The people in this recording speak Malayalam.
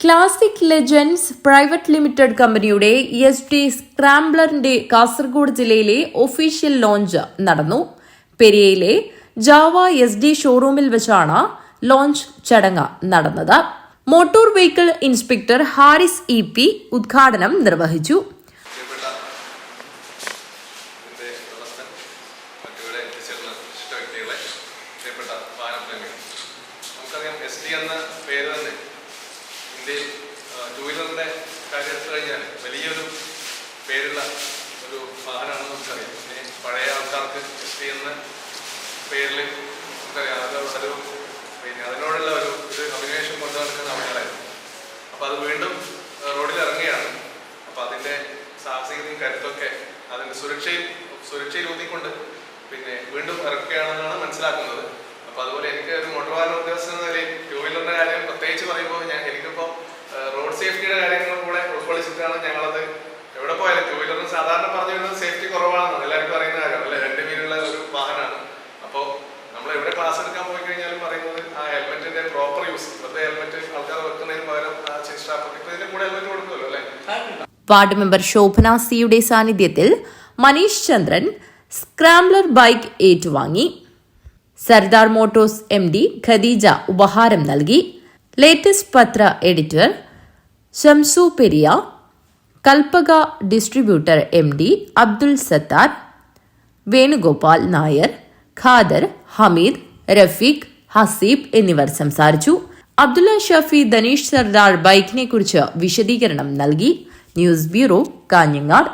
ക്ലാസിക് ലെജൻഡ്സ് പ്രൈവറ്റ് ലിമിറ്റഡ് കമ്പനിയുടെ ESD സ്ക്രാംബ്ലറിന്റെ കാസർഗോഡ് ജില്ലയിലെ ഒഫീഷ്യൽ ലോഞ്ച് നടന്നു. പെരിയയിലെ ജാവ SD ഷോറൂമിൽ വെച്ചാണ് ലോഞ്ച് ചടങ്ങ് നടന്നത്. Motor vehicle inspector Haris EP ഉദ്ഘാടനം നിർവഹിച്ചു. ഇന്ത്യയിൽ ടൂ വീലറിൻ്റെ കാര്യം എടുത്തു കഴിഞ്ഞാൽ വലിയൊരു പേരുള്ള ഒരു വാഹനമാണെന്ന് നമുക്കറിയാം. പഴയ ആൾക്കാർക്ക് SD എന്ന പേരിൽ നമുക്കറിയാം അതൊരു അതിനോടുള്ള ഒരു അഭിനിവേശം കൊണ്ടു നടക്കുന്ന ആൾക്കാരായിരുന്നു. അപ്പോൾ അത് വീണ്ടും റോഡിൽ ഇറങ്ങുകയാണ്. അപ്പോൾ അതിൻ്റെ സാഹസികതയും കരുത്തൊക്കെ അതിൻ്റെ സുരക്ഷയിൽ ഊന്നിക്കൊണ്ട് വീണ്ടും ഇറക്കുകയാണെന്നാണ് മനസ്സിലാക്കുന്നത്. അപ്പോൾ അതുപോലെ എനിക്ക് ഒരു മോട്ടോർ വാഹന ഉദ്യോഗസ്ഥൻ എന്ന നിലയിൽ ടൂ വീലറിൻ്റെ കാര്യം പ്രത്യേകിച്ച് പറയുമ്പോൾ എനിക്കിപ്പോൾ റോഡ് സേഫ്റ്റിയുടെ കാര്യങ്ങളും കൂടെ ഉൾക്കൊള്ളിച്ചിട്ടാണ് ഞങ്ങളത് എവിടെ പോയാലും ടൂ വീലറിന് സാധാരണ പറഞ്ഞു വരുന്നത് സേഫ്റ്റി കുറവാണെന്ന് എല്ലാവർക്കും അറിയുന്ന കാര്യമാണ് അല്ലെ. രണ്ട് വീലുള്ള ഒരു വാഹനമാണ്. അപ്പോൾ നമ്മൾ എവിടെ ക്ലാസ് എടുക്കാൻ പോയി കഴിഞ്ഞാലും പറയുന്നത് ആ ഹെൽമെറ്റിന്റെ പ്രോപ്പർ യൂസ്, വെറുതെ ഹെൽമെറ്റ് ആൾക്കാർ വെക്കുന്നതിന് പകരം ഇതിന്റെ കൂടെ ഹെൽമെറ്റ് കൊടുക്കുമല്ലോ അല്ലെ. വാർഡ് മെമ്പർ ശോഭന സിയുടെ സാന്നിധ്യത്തിൽ മനീഷ് ചന്ദ്രൻ സ്ക്രാംബ്ലർ ബൈക്ക് ഏറ്റുവാങ്ങി. സർദാർ മോട്ടോഴ്സ് MD ഖദീജ ഉപഹാരം നൽകി. ലേറ്റസ്റ്റ് പത്ര editor Shamsu Periya, Kalpaka distributor MD Abdul Sathar, Venugopal Nair, Khader, Hameed, Rafeeq, Haseeb എന്നിവർ സംസാരിച്ചു. അബ്ദുള്ള ഷഫി ധനീഷ് സർദാർ ബൈക്കിനെ കുറിച്ച് വിശദീകരണം നൽകി. News bureau, Kanhangad.